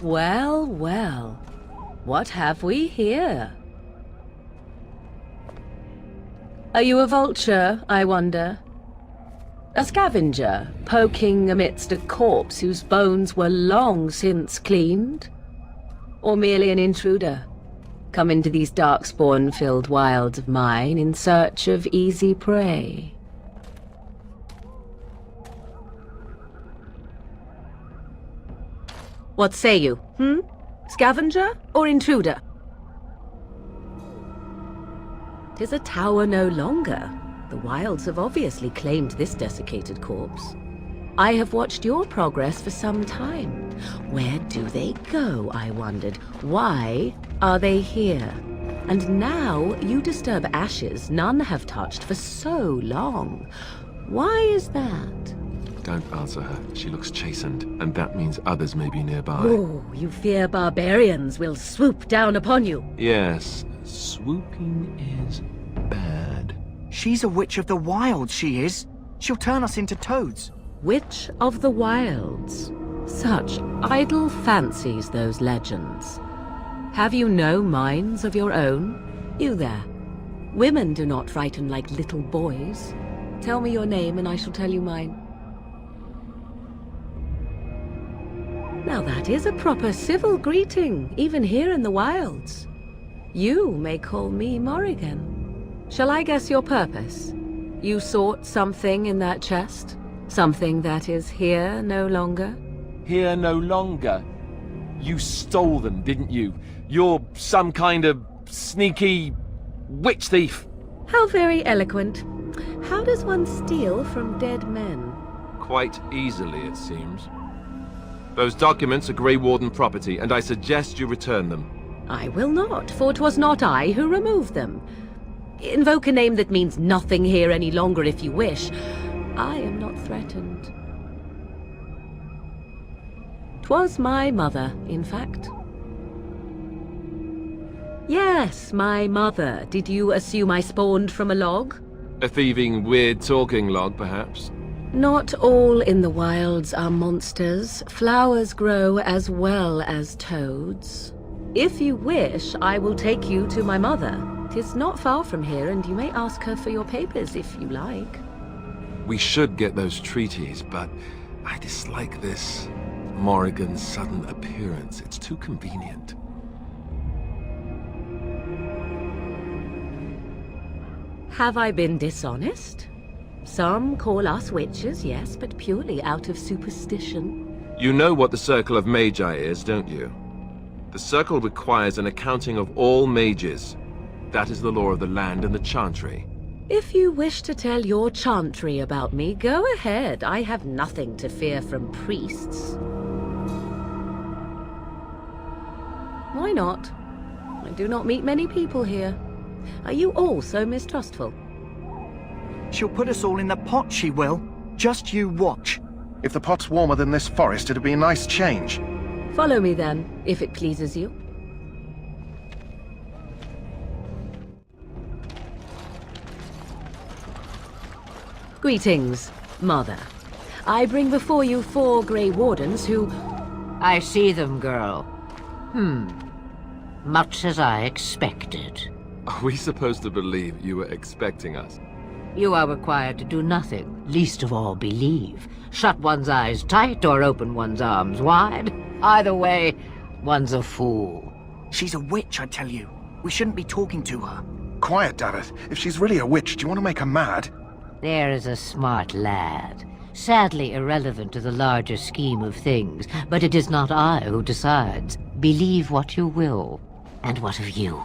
Well, well. What have we here? Are you a vulture, I wonder? A scavenger, poking amidst a corpse whose bones were long since cleaned? Or merely an intruder, come into these darkspawn-filled wilds of mine in search of easy prey? What say you, Scavenger or intruder? 'Tis a tower no longer. The wilds have obviously claimed this desiccated corpse. I have watched your progress for some time. Where do they go, I wondered? Why are they here? And now you disturb ashes none have touched for so long. Why is that? Don't answer her. She looks chastened, and that means others may be nearby. Oh, you fear barbarians will swoop down upon you. Yes, swooping is bad. She's a witch of the wilds, she is. She'll turn us into toads. Witch of the wilds. Such idle fancies, those legends. Have you no minds of your own? You there. Women do not frighten like little boys. Tell me your name and I shall tell you mine. Now that is a proper civil greeting, even here in the wilds. You may call me Morrigan. Shall I guess your purpose? You sought something in that chest? Something that is here no longer? Here no longer? You stole them, didn't you? You're some kind of sneaky witch thief. How very eloquent. How does one steal from dead men? Quite easily, it seems. Those documents are Grey Warden property, and I suggest you return them. I will not, for 'twas not I who removed them. Invoke a name that means nothing here any longer if you wish. I am not threatened. 'Twas my mother, in fact. Yes, my mother. Did you assume I spawned from a log? A thieving, weird-talking log, perhaps? Not all in the wilds are monsters. Flowers grow as well as toads. If you wish, I will take you to my mother. 'Tis not far from here, and you may ask her for your papers if you like. We should get those treaties, but I dislike this Morrigan's sudden appearance. It's too convenient. Have I been dishonest? Some call us witches, yes, but purely out of superstition. You know what the Circle of Magi is, don't you? The Circle requires an accounting of all mages. That is the law of the land and the Chantry. If you wish to tell your chantry about me, go ahead. I have nothing to fear from priests. Why not? I do not meet many people here. Are you all so mistrustful? She'll put us all in the pot, she will. Just you watch. If the pot's warmer than this forest, it'd be a nice change. Follow me then, if it pleases you. Greetings, Mother. I bring before you 4 Grey Wardens who... I see them, girl. Much as I expected. Are we supposed to believe you were expecting us? You are required to do nothing, least of all believe. Shut one's eyes tight or open one's arms wide. Either way, one's a fool. She's a witch, I tell you. We shouldn't be talking to her. Quiet, Davith. If she's really a witch, do you want to make her mad? There is a smart lad. Sadly irrelevant to the larger scheme of things, but it is not I who decides. Believe what you will. And what of you?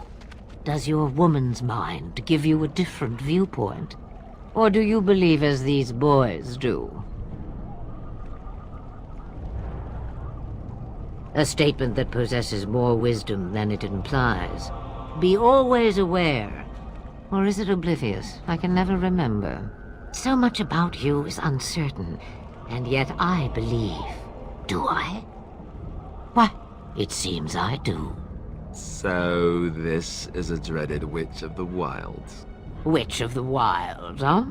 Does your woman's mind give you a different viewpoint? Or do you believe as these boys do? A statement that possesses more wisdom than it implies. Be always aware. Or is it oblivious? I can never remember. So much about you is uncertain, and yet I believe. Do I? Why, it seems I do. So this is a dreaded witch of the wilds. Witch of the Wild, huh?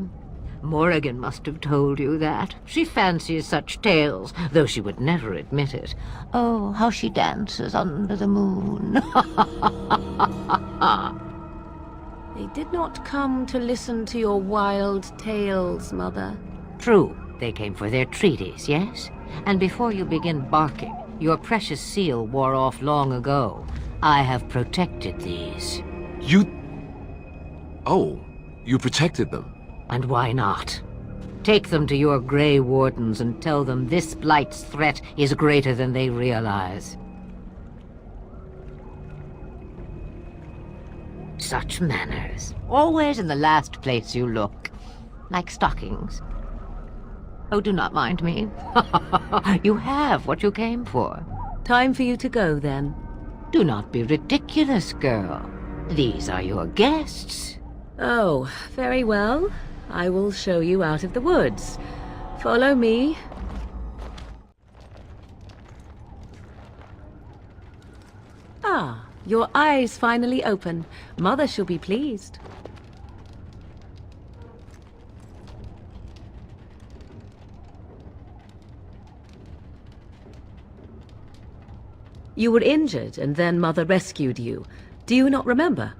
Morrigan must have told you that. She fancies such tales, though she would never admit it. Oh, how she dances under the moon. They did not come to listen to your wild tales, Mother. True, they came for their treaties, yes? And before you begin barking, your precious seal wore off long ago. I have protected these. You... Oh, you protected them. And why not? Take them to your Grey Wardens and tell them this Blight's threat is greater than they realize. Such manners. Always in the last place you look. Like stockings. Oh, do not mind me. You have what you came for. Time for you to go, then. Do not be ridiculous, girl. These are your guests. Oh, very well. I will show you out of the woods. Follow me. Ah, your eyes finally open. Mother shall be pleased. You were injured, and then Mother rescued you. Do you not remember?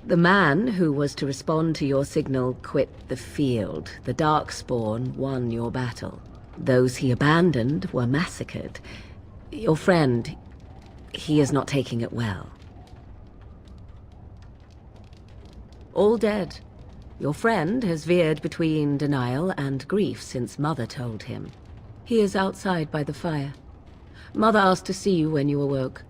The man who was to respond to your signal quit the field. The Darkspawn won your battle. Those he abandoned were massacred. Your friend, he is not taking it well. All dead. Your friend has veered between denial and grief since Mother told him. He is outside by the fire. Mother asked to see you when you awoke.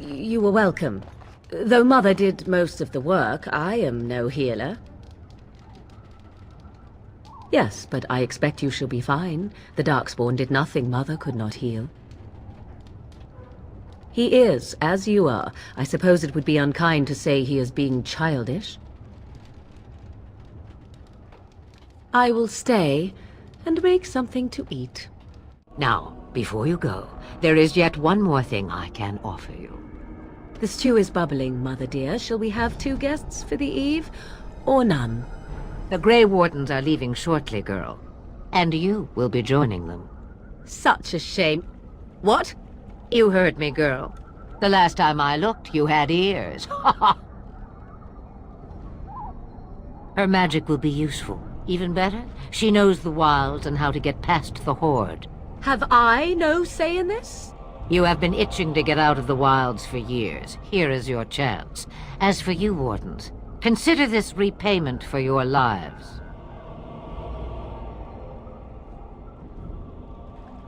You were welcome. Though Mother did most of the work, I am no healer. Yes, but I expect you shall be fine. The Darkspawn did nothing Mother could not heal. He is, as you are. I suppose it would be unkind to say he is being childish. I will stay and make something to eat. Now, before you go, there is yet one more thing I can offer you. The stew is bubbling, Mother dear. Shall we have 2 guests for the eve, or none? The Grey Wardens are leaving shortly, girl. And you will be joining them. Such a shame. What? You heard me, girl. The last time I looked, you had ears. Her magic will be useful. Even better, she knows the wilds and how to get past the Horde. Have I no say in this? You have been itching to get out of the wilds for years. Here is your chance. As for you, Wardens, consider this repayment for your lives.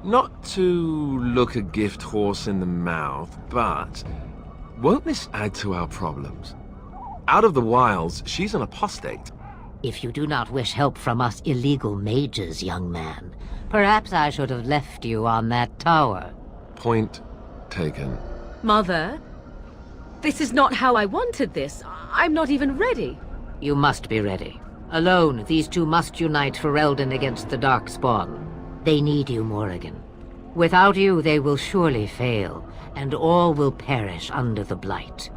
Not to look a gift horse in the mouth, but won't this add to our problems? Out of the wilds, she's an apostate. If you do not wish help from us illegal mages, young man, perhaps I should have left you on that tower. Point taken. Mother, this is not how I wanted this. I'm not even ready. You must be ready. Alone, these 2 must unite for Eldon against the Darkspawn. They need you, Morrigan. Without you, they will surely fail, and all will perish under the Blight.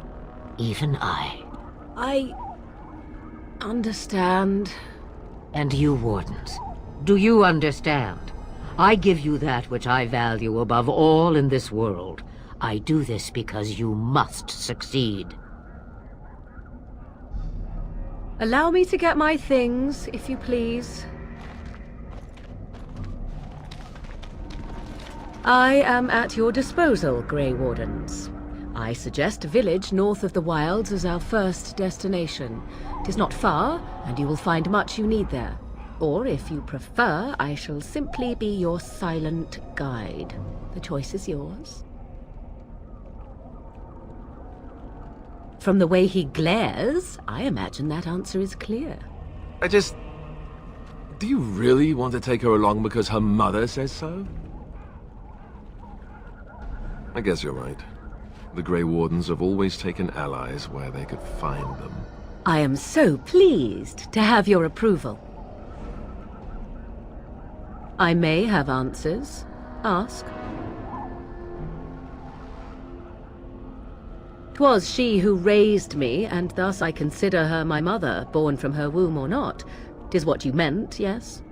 Even I. I understand. And you, Wardens, do you understand? I give you that which I value above all in this world. I do this because you must succeed. Allow me to get my things, if you please. I am at your disposal, Grey Wardens. I suggest a village north of the wilds as our first destination. 'Tis not far, and you will find much you need there. Or, if you prefer, I shall simply be your silent guide. The choice is yours. From the way he glares, I imagine that answer is clear. Do you really want to take her along because her mother says so? I guess you're right. The Grey Wardens have always taken allies where they could find them. I am so pleased to have your approval. I may have answers. Ask. 'Twas she who raised me, and thus I consider her my mother, born from her womb or not. 'Tis what you meant, yes?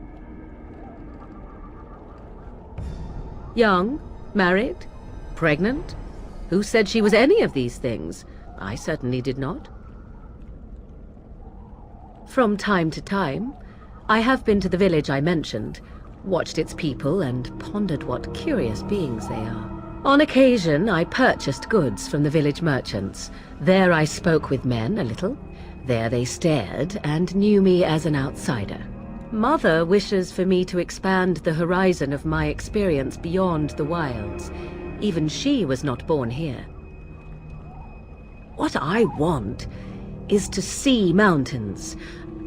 Young? Married? Pregnant? Who said she was any of these things? I certainly did not. From time to time, I have been to the village I mentioned, watched its people, and pondered what curious beings they are. On occasion, I purchased goods from the village merchants. There I spoke with men a little. There they stared and knew me as an outsider. Mother wishes for me to expand the horizon of my experience beyond the wilds. Even she was not born here. What I want is to see mountains.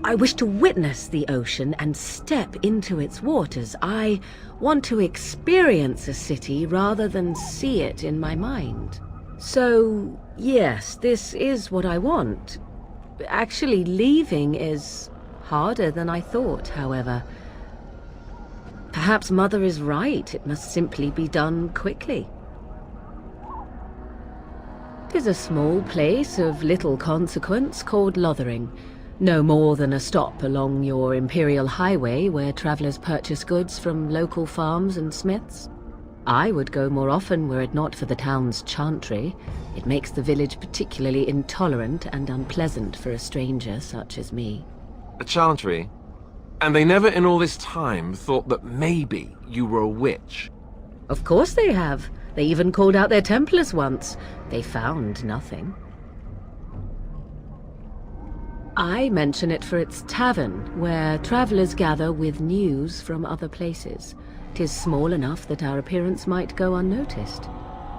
I wish to witness the ocean and step into its waters. I want to experience a city rather than see it in my mind. So, yes, this is what I want. Actually, leaving is harder than I thought, however. Perhaps Mother is right. It must simply be done quickly. 'Tis a small place of little consequence called Lothering. No more than a stop along your imperial highway where travelers purchase goods from local farms and smiths. I would go more often were it not for the town's chantry. It makes the village particularly intolerant and unpleasant for a stranger such as me. A chantry? And they never in all this time thought that maybe you were a witch? Of course they have. They even called out their Templars once. They found nothing. I mention it for its tavern, where travelers gather with news from other places. 'Tis small enough that our appearance might go unnoticed.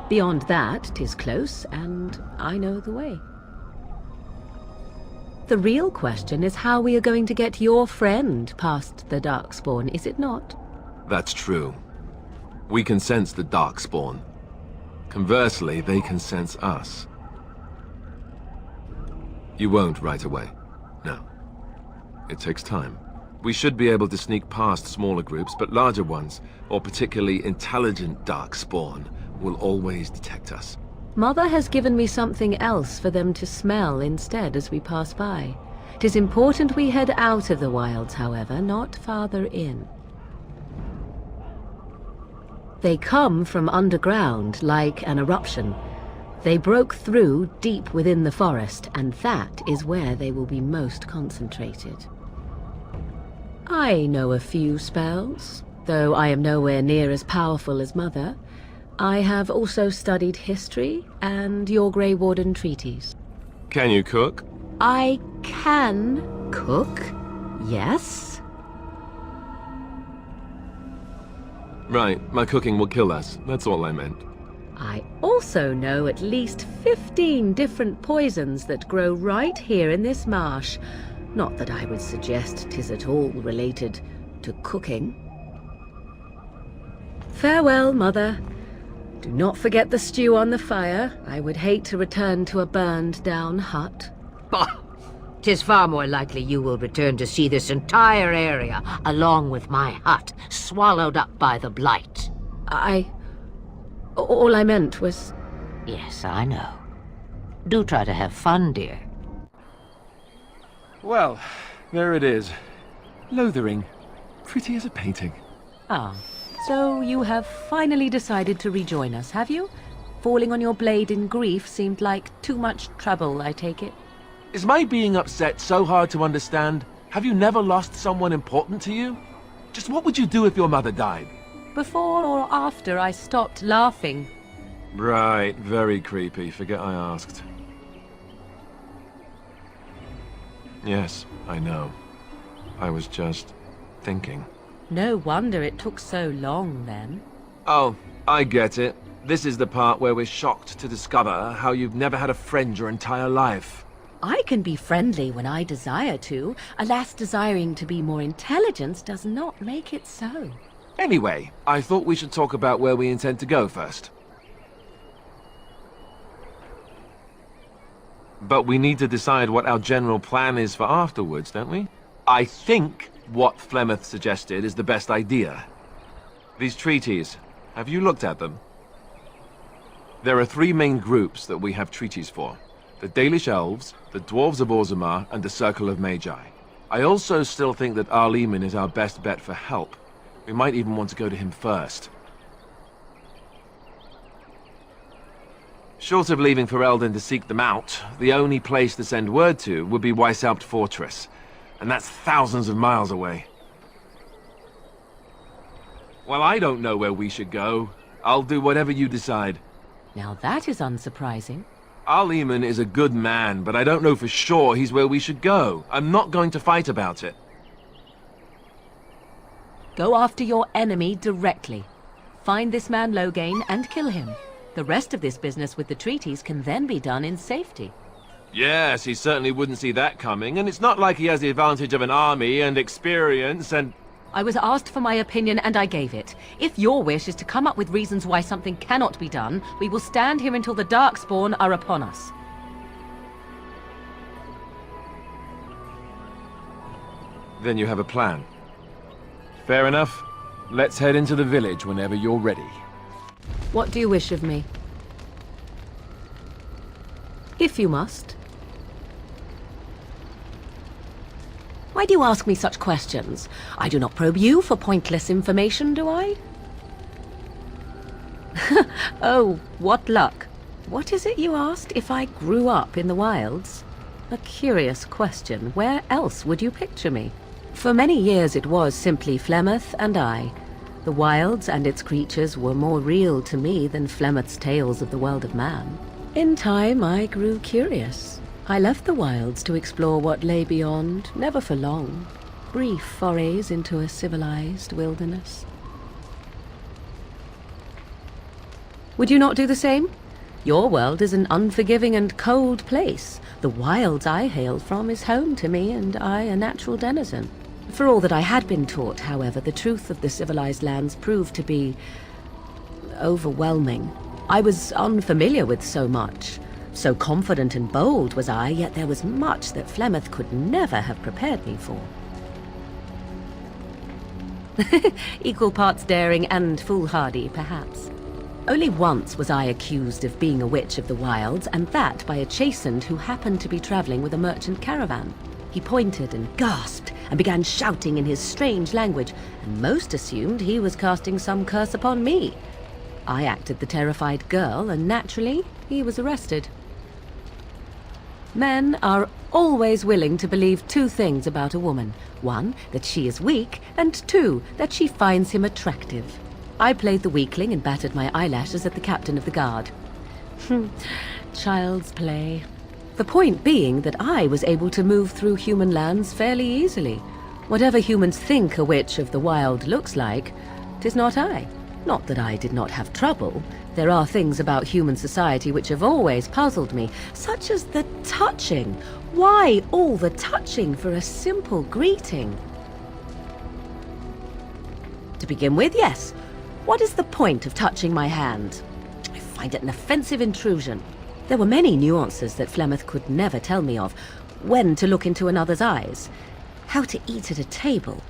Beyond that, 'tis close, and I know the way. The real question is how we are going to get your friend past the Darkspawn, is it not? That's true. We can sense the Darkspawn. Conversely, they can sense us. You won't right away. No. It takes time. We should be able to sneak past smaller groups, but larger ones, or particularly intelligent Darkspawn, will always detect us. Mother has given me something else for them to smell instead as we pass by. 'Tis important we head out of the wilds, however, not farther in. They come from underground, like an eruption. They broke through deep within the forest, and that is where they will be most concentrated. I know a few spells, though I am nowhere near as powerful as Mother. I have also studied history and your Grey Warden treaties. Can you cook? I can cook, yes. Right, my cooking will kill us. That's all I meant. I also know at least 15 different poisons that grow right here in this marsh. Not that I would suggest 'tis at all related to cooking. Farewell, Mother. Do not forget the stew on the fire. I would hate to return to a burned-down hut. Bah! 'Tis far more likely you will return to see this entire area, along with my hut, swallowed up by the blight. All I meant was... Yes, I know. Do try to have fun, dear. Well, there it is. Lothering. Pretty as a painting. Ah, so you have finally decided to rejoin us, have you? Falling on your blade in grief seemed like too much trouble, I take it. Is my being upset so hard to understand? Have you never lost someone important to you? Just what would you do if your mother died? Before or after I stopped laughing. Right, very creepy. Forget I asked. Yes, I know. I was just thinking. No wonder it took so long, then. Oh, I get it. This is the part where we're shocked to discover how you've never had a friend your entire life. I can be friendly when I desire to. Alas, desiring to be more intelligent does not make it so. Anyway, I thought we should talk about where we intend to go first. But we need to decide what our general plan is for afterwards, don't we? I think what Flemeth suggested is the best idea. These treaties, have you looked at them? There are three main groups that we have treaties for. The Dalish Elves, the Dwarves of Orzammar, and the Circle of Magi. I also still think that Arleman is our best bet for help. We might even want to go to him first. Short of leaving Ferelden to seek them out, the only place to send word to would be Weishaupt Fortress. And that's thousands of miles away. Well, I don't know where we should go. I'll do whatever you decide. Now that is unsurprising. Arleman is a good man, but I don't know for sure he's where we should go. I'm not going to fight about it. Go after your enemy directly. Find this man Loghain and kill him. The rest of this business with the treaties can then be done in safety. Yes, he certainly wouldn't see that coming, and it's not like he has the advantage of an army and experience and... I was asked for my opinion and I gave it. If your wish is to come up with reasons why something cannot be done, we will stand here until the Darkspawn are upon us. Then you have a plan. Fair enough. Let's head into the village whenever you're ready. What do you wish of me? If you must. Why do you ask me such questions? I do not probe you for pointless information, do I? Oh, what luck. What is it you asked? If I grew up in the wilds? A curious question. Where else would you picture me? For many years it was simply Flemeth and I. The wilds and its creatures were more real to me than Flemeth's tales of the world of man. In time I grew curious. I left the wilds to explore what lay beyond, never for long. Brief forays into a civilized wilderness. Would you not do the same? Your world is an unforgiving and cold place. The wilds I hail from is home to me, and I a natural denizen. For all that I had been taught, however, the truth of the civilized lands proved to be overwhelming. I was unfamiliar with so much. So confident and bold was I, yet there was much that Flemeth could never have prepared me for. Equal parts daring and foolhardy, perhaps. Only once was I accused of being a witch of the wilds, and that by a chastened who happened to be traveling with a merchant caravan. He pointed and gasped and began shouting in his strange language, and most assumed he was casting some curse upon me. I acted the terrified girl, and naturally, he was arrested. Men are always willing to believe two things about a woman. One, that she is weak, and two, that she finds him attractive. I played the weakling and battered my eyelashes at the captain of the guard. Child's play. The point being that I was able to move through human lands fairly easily. Whatever humans think a witch of the wild looks like, 'tis not I. Not that I did not have trouble. There are things about human society which have always puzzled me, such as the touching. Why all the touching for a simple greeting? To begin with, yes. What is the point of touching my hand? I find it an offensive intrusion. There were many nuances that Flemeth could never tell me of. When to look into another's eyes. How to eat at a table.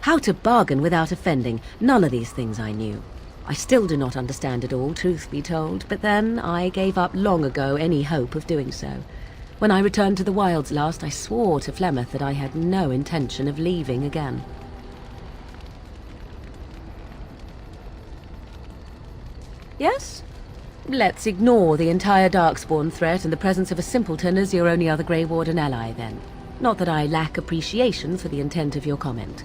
How to bargain without offending. None of these things I knew. I still do not understand it all, truth be told, but then I gave up long ago any hope of doing so. When I returned to the wilds last, I swore to Flemeth that I had no intention of leaving again. Yes? Let's ignore the entire Darkspawn threat and the presence of a simpleton as your only other Grey Warden ally, then. Not that I lack appreciation for the intent of your comment.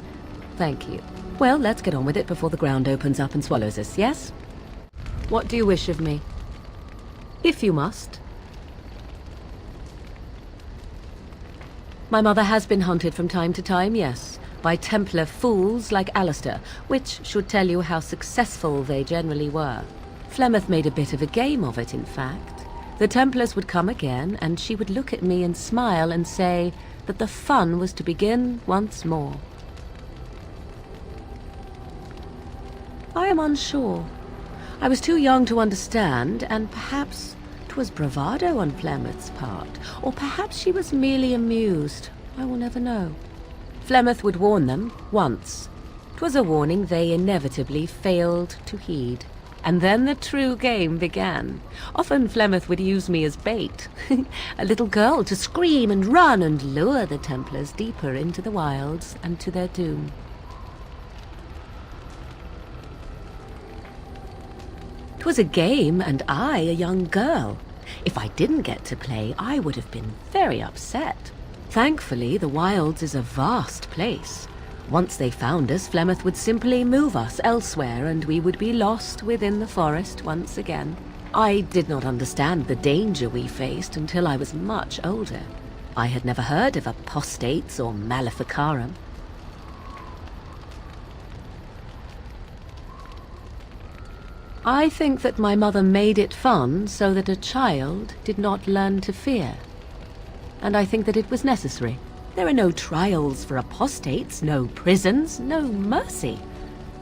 Thank you. Well, let's get on with it before the ground opens up and swallows us, yes? What do you wish of me? If you must. My mother has been hunted from time to time, yes, by Templar fools like Alistair, which should tell you how successful they generally were. Flemeth made a bit of a game of it, in fact. The Templars would come again, and she would look at me and smile and say that the fun was to begin once more. I am unsure. I was too young to understand, and perhaps 'twas bravado on Flemeth's part, or perhaps she was merely amused. I will never know. Flemeth would warn them, once. 'Twas a warning they inevitably failed to heed. And then the true game began. Often Flemeth would use me as bait. A little girl to scream and run and lure the Templars deeper into the wilds and to their doom. It was a game, and I a young girl. If I didn't get to play, I would have been very upset. Thankfully, the wilds is a vast place. Once they found us, Flemeth would simply move us elsewhere, and we would be lost within the forest once again. I did not understand the danger we faced until I was much older. I had never heard of apostates or maleficarum. I think that my mother made it fun so that a child did not learn to fear. And I think that it was necessary. There are no trials for apostates, no prisons, no mercy.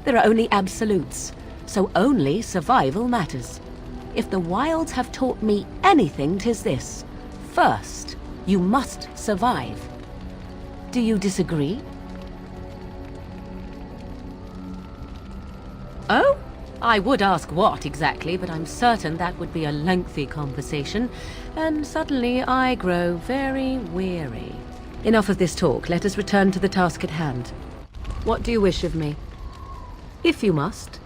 There are only absolutes, so only survival matters. If the wilds have taught me anything, 'tis this. First, you must survive. Do you disagree? Oh? I would ask what exactly, but I'm certain that would be a lengthy conversation, and suddenly I grow very weary. Enough of this talk. Let us return to the task at hand. What do you wish of me? If you must.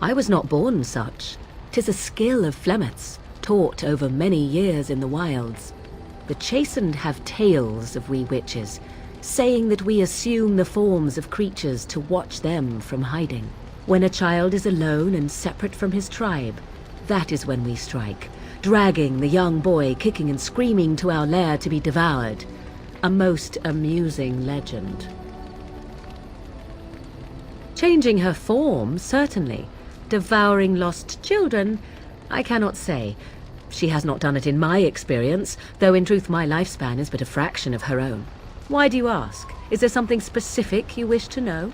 I was not born such. 'Tis a skill of Flemeth's, taught over many years in the wilds. The chastened have tales of we witches, saying that we assume the forms of creatures to watch them from hiding. When a child is alone and separate from his tribe, that is when we strike, dragging the young boy kicking and screaming to our lair to be devoured. A most amusing legend. Changing her form, certainly. Devouring lost children, I cannot say. She has not done it in my experience, though in truth my lifespan is but a fraction of her own. Why do you ask? Is there something specific you wish to know?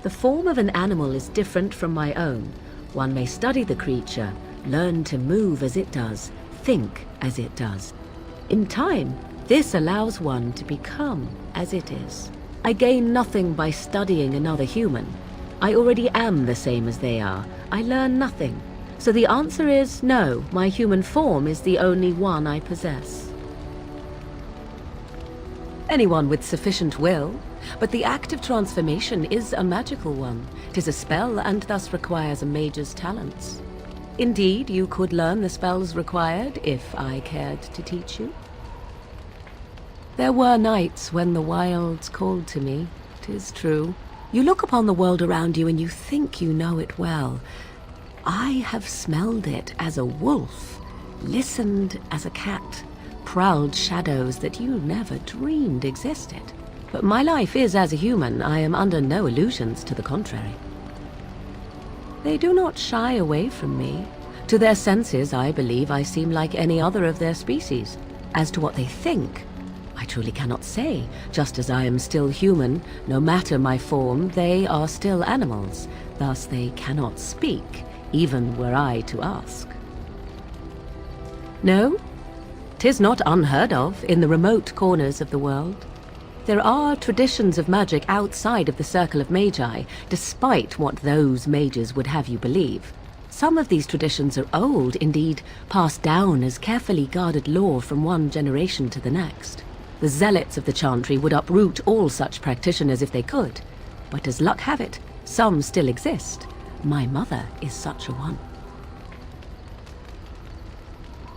The form of an animal is different from my own. One may study the creature, learn to move as it does, think as it does. In time, this allows one to become as it is. I gain nothing by studying another human. I already am the same as they are. I learn nothing. So the answer is no, my human form is the only one I possess. Anyone with sufficient will, but the act of transformation is a magical one. 'Tis a spell and thus requires a mage's talents. Indeed, you could learn the spells required if I cared to teach you. There were nights when the wilds called to me, 'tis true. You look upon the world around you and you think you know it well. I have smelled it as a wolf, listened as a cat, prowled shadows that you never dreamed existed. But my life is as a human. I am under no illusions to the contrary. They do not shy away from me. To their senses, I believe I seem like any other of their species. As to what they think, I truly cannot say. Just as I am still human, no matter my form, they are still animals. Thus they cannot speak, even were I to ask. No, 'tis not unheard of in the remote corners of the world. There are traditions of magic outside of the circle of magi, despite what those mages would have you believe. Some of these traditions are old, indeed, passed down as carefully guarded lore from one generation to the next. The zealots of the chantry would uproot all such practitioners if they could, but as luck have it, some still exist. My mother is such a one.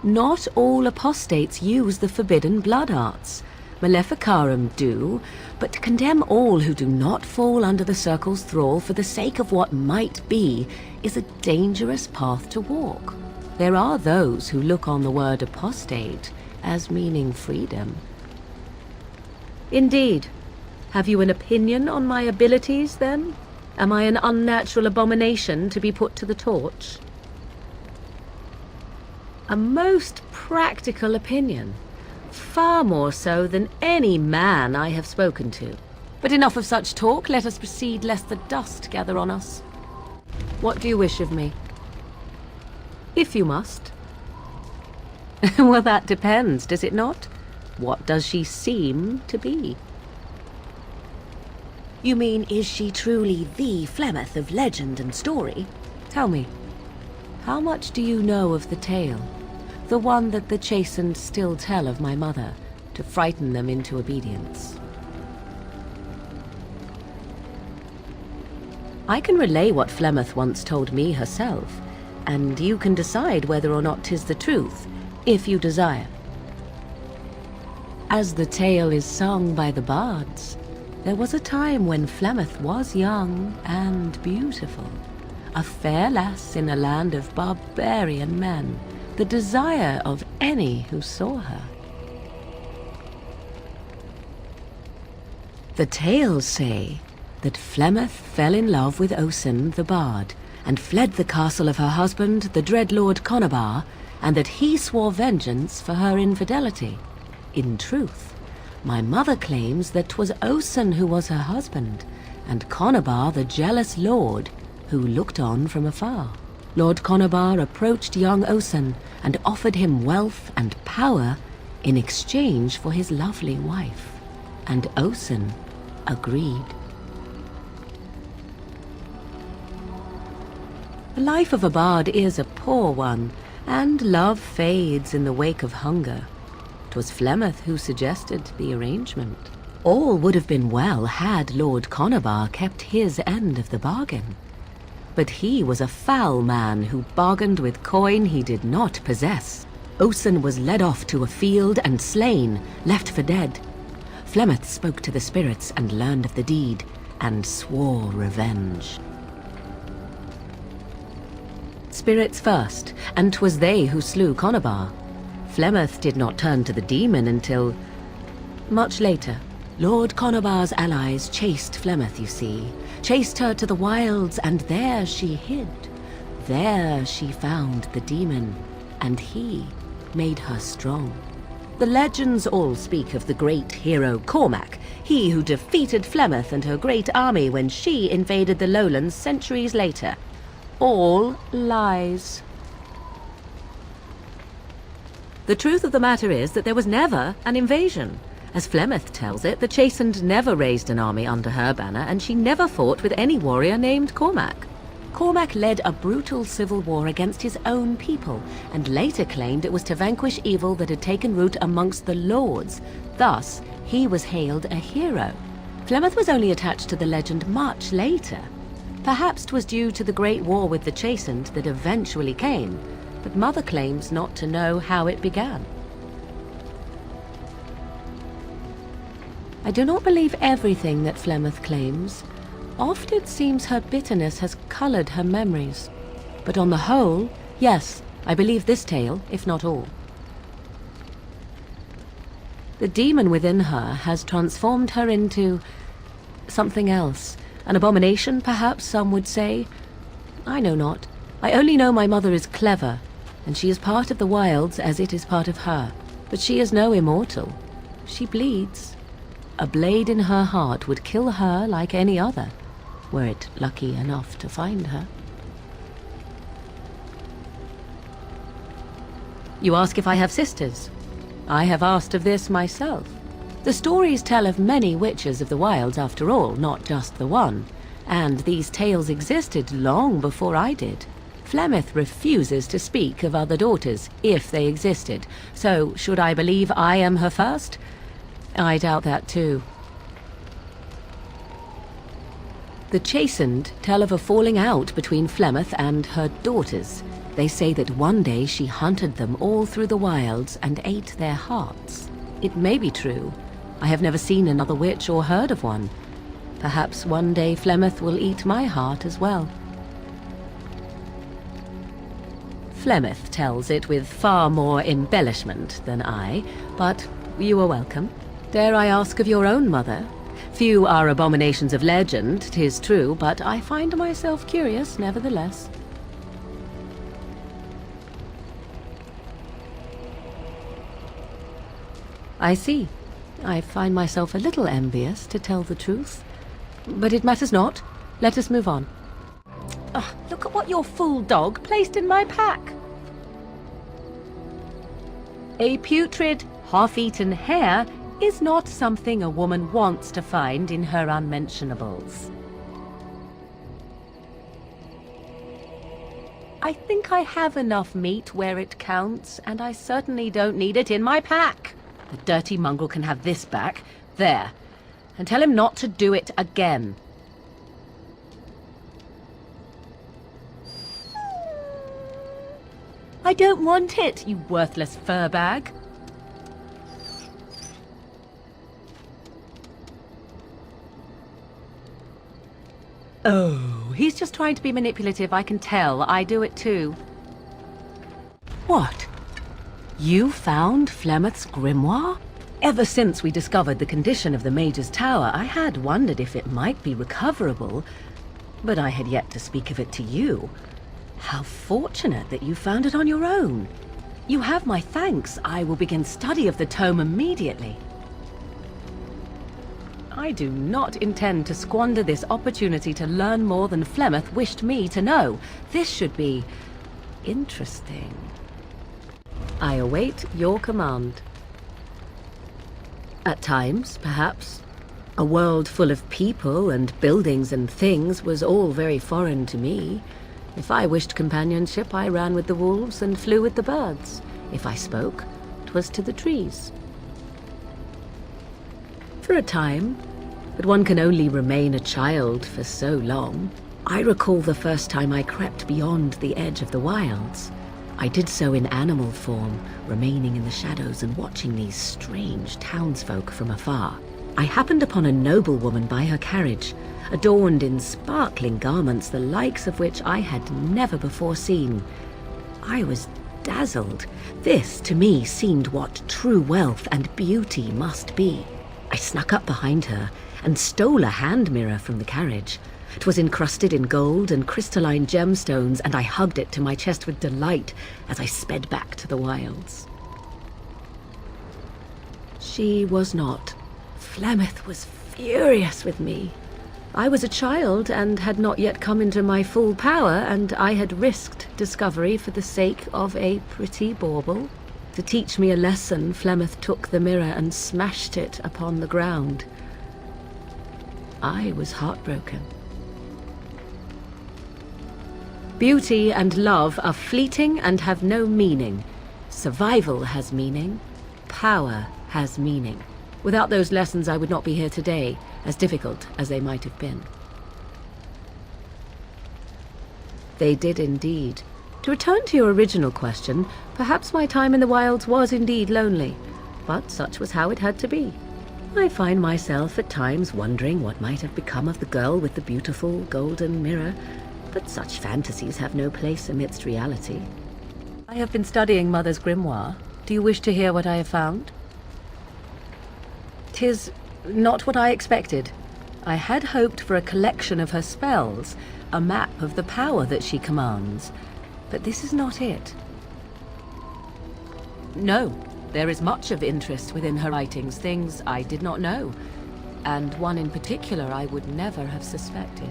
Not all apostates use the forbidden blood arts. Maleficarum do, but to condemn all who do not fall under the circle's thrall for the sake of what might be is a dangerous path to walk. There are those who look on the word apostate as meaning freedom. Indeed. Have you an opinion on my abilities, then? Am I an unnatural abomination to be put to the torch? A most practical opinion. Far more so than any man I have spoken to. But enough of such talk. Let us proceed, lest the dust gather on us. What do you wish of me? If you must. Well, that depends, does it not? What does she seem to be? You mean, is she truly the Flemeth of legend and story? Tell me, how much do you know of the tale? The one that the chastened still tell of my mother, to frighten them into obedience. I can relay what Flemeth once told me herself, and you can decide whether or not 'tis the truth, if you desire. As the tale is sung by the bards, there was a time when Flemeth was young and beautiful, a fair lass in a land of barbarian men, the desire of any who saw her. The tales say that Flemeth fell in love with Osen the bard, and fled the castle of her husband, the dread Lord Conabar, and that he swore vengeance for her infidelity. In truth, my mother claims that 'twas Osen who was her husband, and Conabar the jealous lord who looked on from afar. Lord Conabar approached young Osen and offered him wealth and power in exchange for his lovely wife, and Osen agreed. The life of a bard is a poor one, and love fades in the wake of hunger. 'Twas Flemeth who suggested the arrangement. All would have been well had Lord Conabar kept his end of the bargain. But he was a foul man who bargained with coin he did not possess. Osen was led off to a field and slain, left for dead. Flemeth spoke to the spirits and learned of the deed, and swore revenge. Spirits first, and 'twas they who slew Conabar. Flemeth did not turn to the demon until much later. Lord Conabar's allies chased Flemeth, you see, chased her to the wilds, and there she hid. There she found the demon, and he made her strong. The legends all speak of the great hero Cormac, he who defeated Flemeth and her great army when she invaded the lowlands centuries later. All lies. The truth of the matter is that there was never an invasion. As Flemeth tells it, the Chastened never raised an army under her banner, and she never fought with any warrior named Cormac. Cormac led a brutal civil war against his own people, and later claimed it was to vanquish evil that had taken root amongst the lords. Thus, he was hailed a hero. Flemeth was only attached to the legend much later. Perhaps 'twas due to the great war with the Chastened that eventually came, but Mother claims not to know how it began. I do not believe everything that Flemeth claims. Oft it seems her bitterness has colored her memories. But on the whole, yes, I believe this tale, if not all. The demon within her has transformed her into something else. An abomination, perhaps some would say. I know not. I only know my mother is clever, and she is part of the wilds as it is part of her. But she is no immortal. She bleeds. A blade in her heart would kill her like any other, were it lucky enough to find her. You ask if I have sisters. I have asked of this myself. The stories tell of many witches of the wilds after all, not just the one, and these tales existed long before I did. Flemeth refuses to speak of other daughters, if they existed, so should I believe I am her first? I doubt that too. The Chastened tell of a falling out between Flemeth and her daughters. They say that one day she hunted them all through the wilds and ate their hearts. It may be true. I have never seen another witch or heard of one. Perhaps one day Flemeth will eat my heart as well. Flemeth tells it with far more embellishment than I, but you are welcome. Dare I ask of your own mother? Few are abominations of legend, 'tis true, but I find myself curious nevertheless. I see. I find myself a little envious, to tell the truth. But it matters not. Let us move on. Ugh, look at what your fool dog placed in my pack. A putrid, half-eaten hare is not something a woman wants to find in her unmentionables. I think I have enough meat where it counts, and I certainly don't need it in my pack. The dirty mongrel can have this back. There. And tell him not to do it again. I don't want it, you worthless fur bag. Oh, he's just trying to be manipulative, I can tell. I do it too. What? You found Flemeth's grimoire? Ever since we discovered the condition of the Mage's Tower, I had wondered if it might be recoverable, but I had yet to speak of it to you. How fortunate that you found it on your own. You have my thanks. I will begin study of the tome immediately. I do not intend to squander this opportunity to learn more than Flemeth wished me to know. This should be interesting. I await your command. At times, perhaps, a world full of people and buildings and things was all very foreign to me. If I wished companionship, I ran with the wolves and flew with the birds. If I spoke, 'twas to the trees. For a time, but one can only remain a child for so long. I recall the first time I crept beyond the edge of the wilds. I did so in animal form, remaining in the shadows and watching these strange townsfolk from afar. I happened upon a noblewoman by her carriage, adorned in sparkling garments the likes of which I had never before seen. I was dazzled. This, to me, seemed what true wealth and beauty must be. I snuck up behind her and stole a hand mirror from the carriage. 'Twas encrusted in gold and crystalline gemstones, and I hugged it to my chest with delight as I sped back to the wilds. She was not. Flemeth was furious with me. I was a child and had not yet come into my full power, and I had risked discovery for the sake of a pretty bauble. To teach me a lesson, Flemeth took the mirror and smashed it upon the ground. I was heartbroken. Beauty and love are fleeting and have no meaning. Survival has meaning. Power has meaning. Without those lessons, I would not be here today, as difficult as they might have been. They did indeed. To return to your original question, perhaps my time in the wilds was indeed lonely, but such was how it had to be. I find myself at times wondering what might have become of the girl with the beautiful golden mirror, but such fantasies have no place amidst reality. I have been studying Mother's grimoire. Do you wish to hear what I have found? 'Tis not what I expected. I had hoped for a collection of her spells, a map of the power that she commands, but this is not it. No, there is much of interest within her writings, things I did not know, and one in particular I would never have suspected.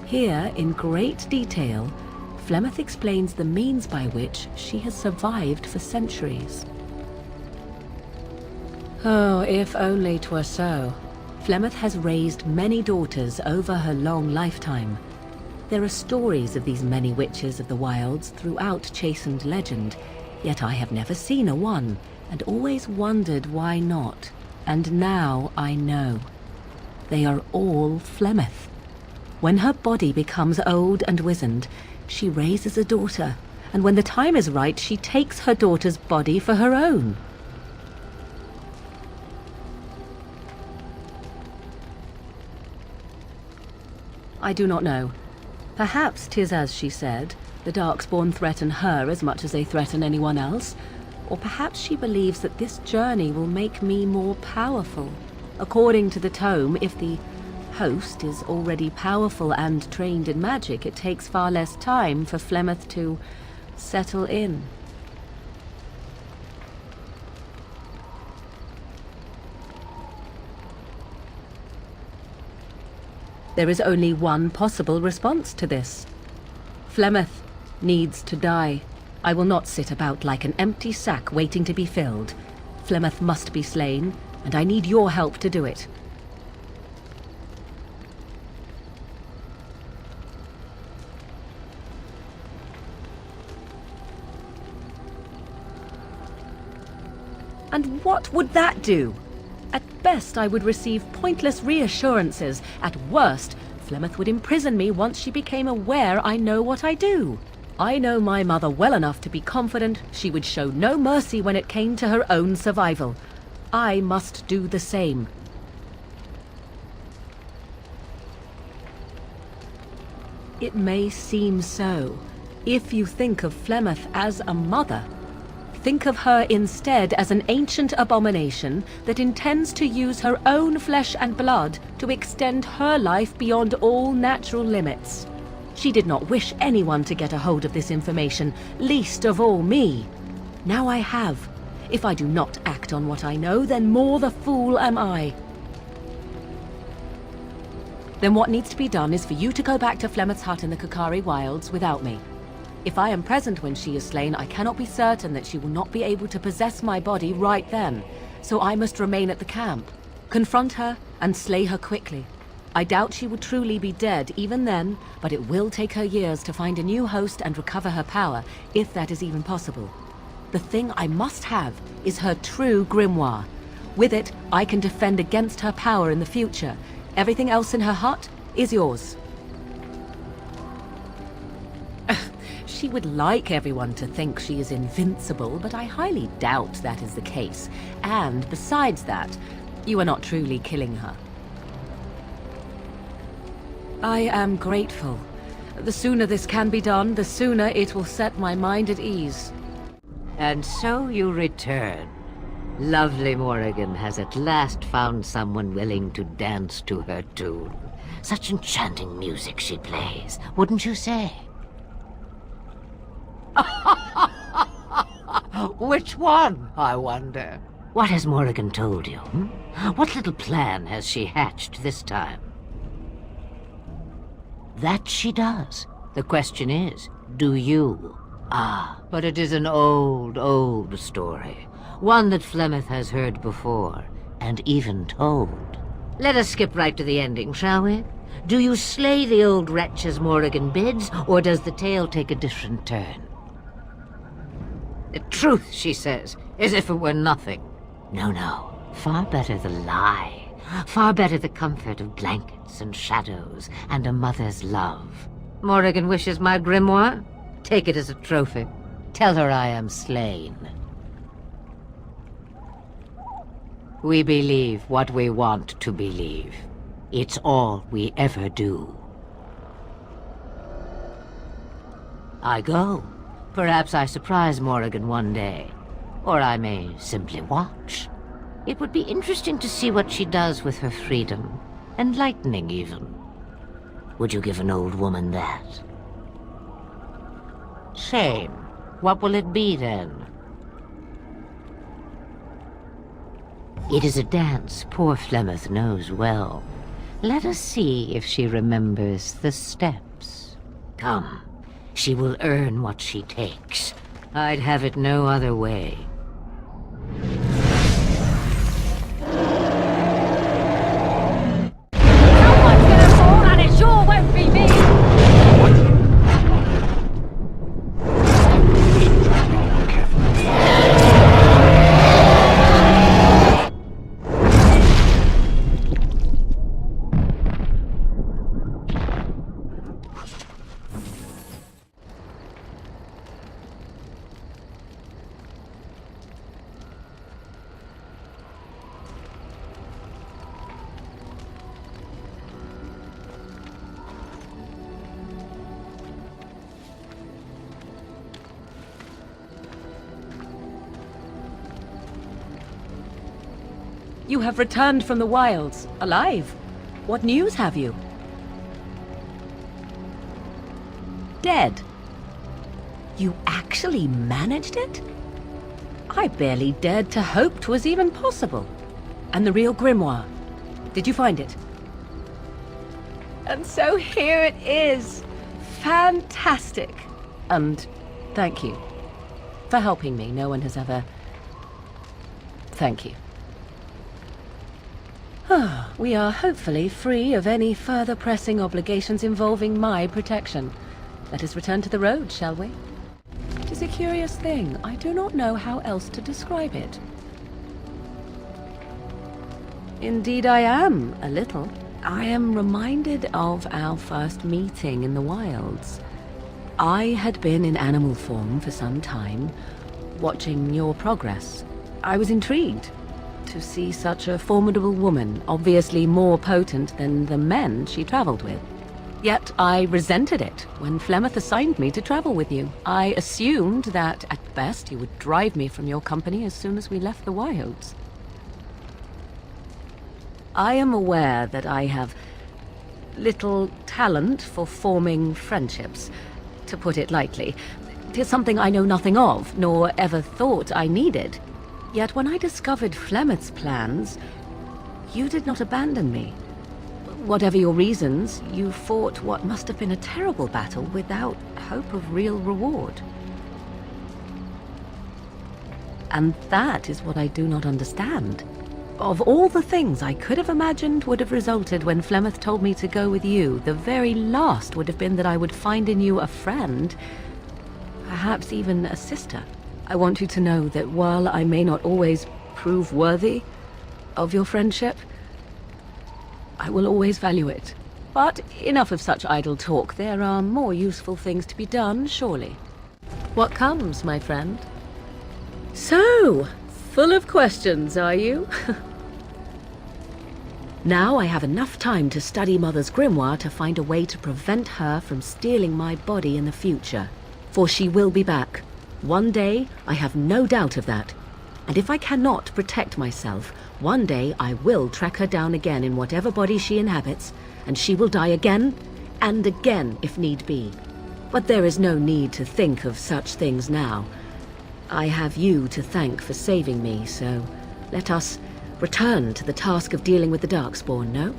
Here, in great detail, Flemeth explains the means by which she has survived for centuries. Oh, if only 'twere so. Flemeth has raised many daughters over her long lifetime. There are stories of these many witches of the wilds throughout chastened legend, yet I have never seen a one, and always wondered why not. And now I know. They are all Flemeth. When her body becomes old and wizened, she raises a daughter, and when the time is right, she takes her daughter's body for her own. I do not know. Perhaps 'tis as she said, the Darkspawn threaten her as much as they threaten anyone else, or perhaps she believes that this journey will make me more powerful. According to the tome, if the host is already powerful and trained in magic, it takes far less time for Flemeth to settle in. There is only one possible response to this. Flemeth needs to die. I will not sit about like an empty sack waiting to be filled. Flemeth must be slain, and I need your help to do it. And what would that do? At best, I would receive pointless reassurances. At worst, Flemeth would imprison me once she became aware I know what I do. I know my mother well enough to be confident she would show no mercy when it came to her own survival. I must do the same. It may seem so. If you think of Flemeth as a mother, think of her instead as an ancient abomination that intends to use her own flesh and blood to extend her life beyond all natural limits. She did not wish anyone to get a hold of this information, least of all me. Now I have. If I do not act on what I know, then more the fool am I. Then what needs to be done is for you to go back to Flemeth's hut in the Kakari Wilds without me. If I am present when she is slain, I cannot be certain that she will not be able to possess my body right then, so I must remain at the camp, confront her, and slay her quickly. I doubt she will truly be dead even then, but it will take her years to find a new host and recover her power, if that is even possible. The thing I must have is her true grimoire. With it, I can defend against her power in the future. Everything else in her hut is yours. She would like everyone to think she is invincible, but I highly doubt that is the case. And besides that, you are not truly killing her. I am grateful. The sooner this can be done, the sooner it will set my mind at ease. And so you return. Lovely Morrigan has at last found someone willing to dance to her tune. Such enchanting music she plays, wouldn't you say? Which one, I wonder? What has Morrigan told you? What little plan has she hatched this time? That she does. The question is, do you? Ah, but it is an old, old story. One that Flemeth has heard before, and even told. Let us skip right to the ending, shall we? Do you slay the old wretch as Morrigan bids, or does the tale take a different turn? The truth, she says, as if it were nothing. No, no. Far better the lie. Far better the comfort of blankets and shadows and a mother's love. Morrigan wishes my grimoire? Take it as a trophy. Tell her I am slain. We believe what we want to believe. It's all we ever do. I go. Perhaps I surprise Morrigan one day. Or I may simply watch. It would be interesting to see what she does with her freedom. Enlightening, even. Would you give an old woman that? Shame. What will it be, then? It is a dance poor Flemeth knows well. Let us see if she remembers the steps. Come. She will earn what she takes. I'd have it no other way. Someone's gonna fall, and it sure won't be me! You have returned from the wilds, alive. What news have you? Dead. You actually managed it? I barely dared to hope 'twas even possible. And the real grimoire, did you find it? And so here it is. Fantastic. And thank you for helping me. No one has ever... Thank you. We are hopefully free of any further pressing obligations involving my protection. Let us return to the road, shall we? It is a curious thing. I do not know how else to describe it. Indeed I am, a little. I am reminded of our first meeting in the wilds. I had been in animal form for some time, watching your progress. I was intrigued to see such a formidable woman, obviously more potent than the men she traveled with. Yet I resented it when Flemeth assigned me to travel with you. I assumed that, at best, you would drive me from your company as soon as we left the wilds. I am aware that I have little talent for forming friendships, to put it lightly. 'Tis something I know nothing of, nor ever thought I needed. Yet when I discovered Flemeth's plans, you did not abandon me. Whatever your reasons, you fought what must have been a terrible battle without hope of real reward. And that is what I do not understand. Of all the things I could have imagined would have resulted when Flemeth told me to go with you, the very last would have been that I would find in you a friend, perhaps even a sister. I want you to know that while I may not always prove worthy of your friendship, I will always value it. But enough of such idle talk. There are more useful things to be done, surely. What comes, my friend? So, full of questions, are you? Now I have enough time to study Mother's grimoire to find a way to prevent her from stealing my body in the future. For she will be back. One day, I have no doubt of that. And if I cannot protect myself, one day I will track her down again in whatever body she inhabits, and she will die again and again if need be. But there is no need to think of such things now. I have you to thank for saving me, so let us return to the task of dealing with the Darkspawn, no?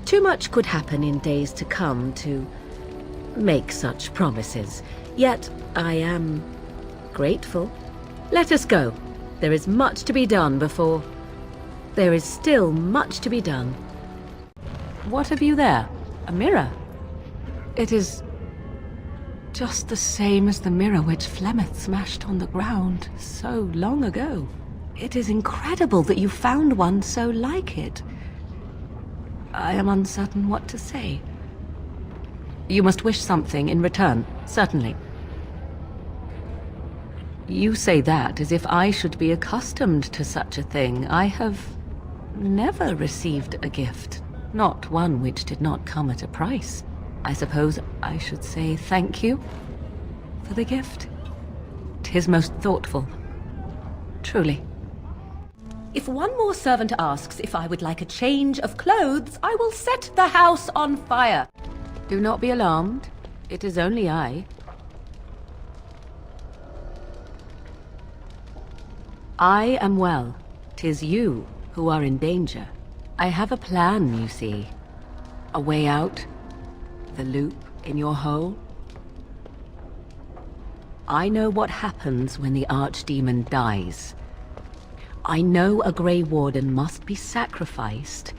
Too much could happen in days to come to make such promises. Yet I am grateful. Let us go. There is much to be done before... There is still much to be done. What have you there? A mirror? It is just the same as the mirror which Flemeth smashed on the ground so long ago. It is incredible that you found one so like it. I am uncertain what to say. You must wish something in return, certainly. You say that as if I should be accustomed to such a thing. I have never received a gift, not one which did not come at a price. I suppose I should say thank you for the gift. 'Tis most thoughtful, truly. If one more servant asks if I would like a change of clothes, I will set the house on fire. Do not be alarmed. It is only I. I am well. 'Tis you who are in danger. I have a plan, you see. A way out. The loop in your hole. I know what happens when the Archdemon dies. I know a Grey Warden must be sacrificed,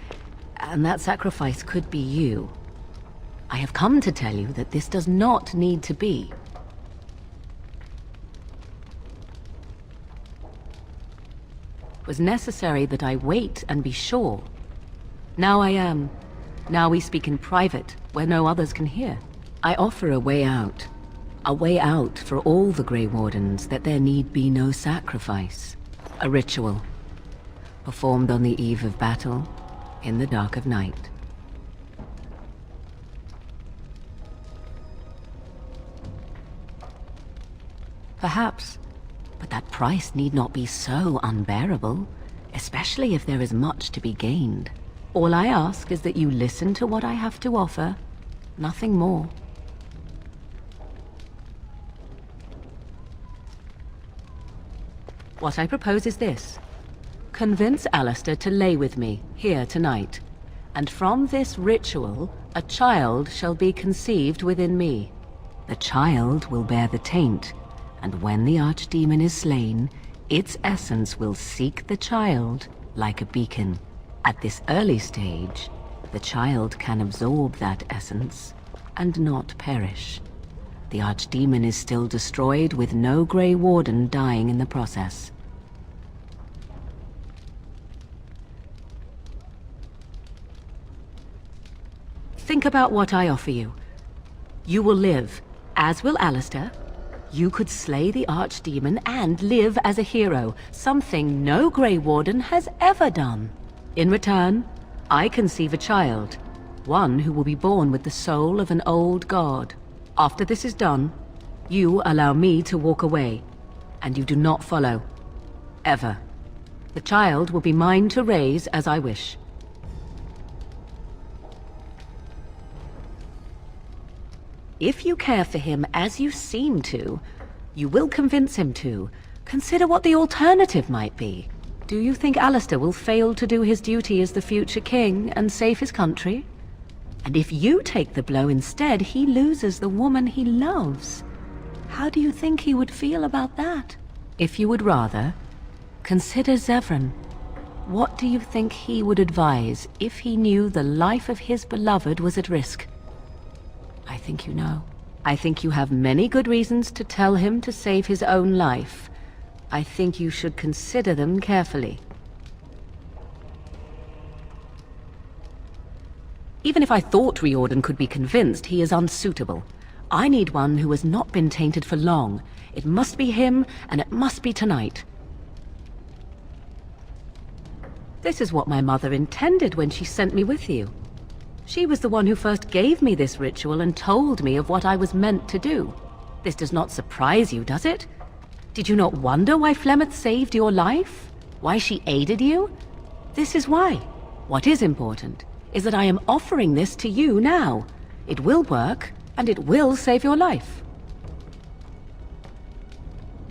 and that sacrifice could be you. I have come to tell you that this does not need to be. It was necessary that I wait and be sure. Now I am. Now we speak in private, where no others can hear. I offer a way out. A way out for all the Grey Wardens, that there need be no sacrifice. A ritual, performed on the eve of battle, in the dark of night. Perhaps, but that price need not be so unbearable, especially if there is much to be gained. All I ask is that you listen to what I have to offer, nothing more. What I propose is this. Convince Alistair to lay with me, here tonight. And from this ritual, a child shall be conceived within me. The child will bear the taint, And when the archdemon is slain, its essence will seek the child like a beacon. At this early stage, the child can absorb that essence and not perish. The archdemon is still destroyed with no Grey Warden dying in the process. Think about what I offer you. You will live, as will Alistair. You could slay the archdemon and live as a hero, something no Grey Warden has ever done. In return, I conceive a child, one who will be born with the soul of an old god. After this is done, you allow me to walk away, and you do not follow. Ever. The child will be mine to raise as I wish. If you care for him as you seem to, you will convince him to. Consider what the alternative might be. Do you think Alistair will fail to do his duty as the future king and save his country? And if you take the blow instead, he loses the woman he loves. How do you think he would feel about that? If you would rather, consider Zevran. What do you think he would advise if he knew the life of his beloved was at risk? I think you know. I think you have many good reasons to tell him to save his own life. I think you should consider them carefully. Even if I thought Riordan could be convinced, he is unsuitable. I need one who has not been tainted for long. It must be him, and it must be tonight. This is what my mother intended when she sent me with you. She was the one who first gave me this ritual and told me of what I was meant to do. This does not surprise you, does it? Did you not wonder why Flemeth saved your life? Why she aided you? This is why. What is important is that I am offering this to you now. It will work, and it will save your life.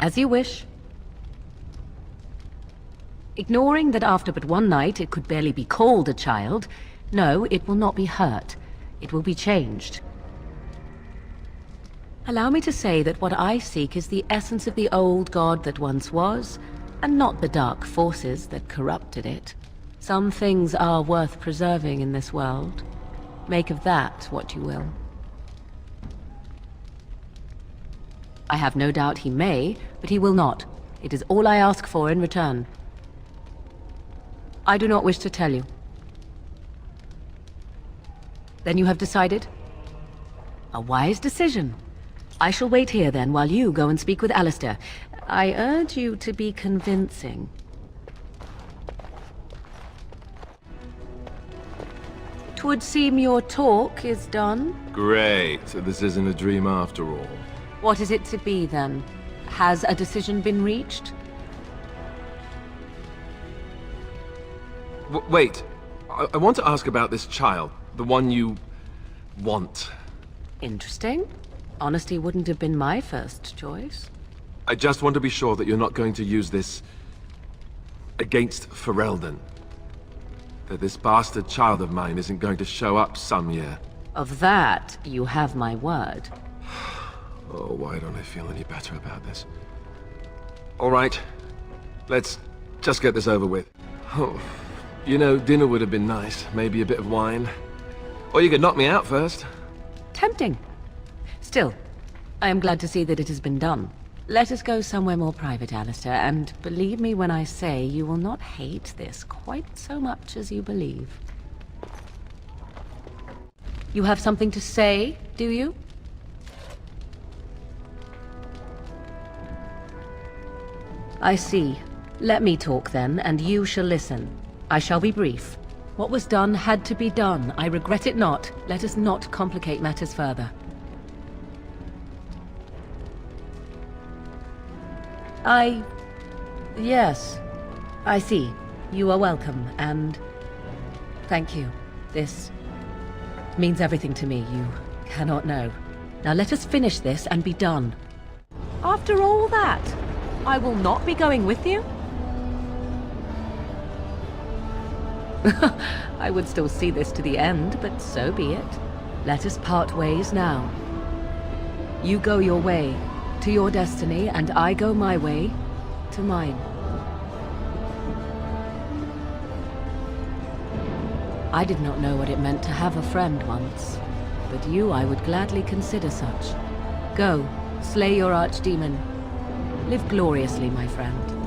As you wish. Ignoring that after but one night it could barely be called a child, no, it will not be hurt. It will be changed. Allow me to say that what I seek is the essence of the old god that once was, and not the dark forces that corrupted it. Some things are worth preserving in this world. Make of that what you will. I have no doubt he may, but he will not. It is all I ask for in return. I do not wish to tell you. Then you have decided? A wise decision. I shall wait here then while you go and speak with Alistair. I urge you to be convincing. 'Twould seem your talk is done. Great. So this isn't a dream after all. What is it to be then? Has a decision been reached? Wait. I want to ask about this child. The one you want. Interesting. Honesty wouldn't have been my first choice. I just want to be sure that you're not going to use this against Ferelden. That this bastard child of mine isn't going to show up some year. Of that, you have my word. Oh, why don't I feel any better about this? All right. Let's just get this over with. Oh, you know, dinner would have been nice. Maybe a bit of wine. Or you could knock me out first. Tempting. Still, I am glad to see that it has been done. Let us go somewhere more private, Alistair, and believe me when I say you will not hate this quite so much as you believe. You have something to say, do you? I see. Let me talk then, and you shall listen. I shall be brief. What was done had to be done. I regret it not. Let us not complicate matters further. Yes. I see. You are welcome, and thank you. This means everything to me. You cannot know. Now let us finish this and be done. After all that, I will not be going with you? I would still see this to the end, but so be it. Let us part ways now. You go your way, to your destiny, and I go my way to mine. I did not know what it meant to have a friend once, but you I would gladly consider such. Go, slay your archdemon. Live gloriously, my friend.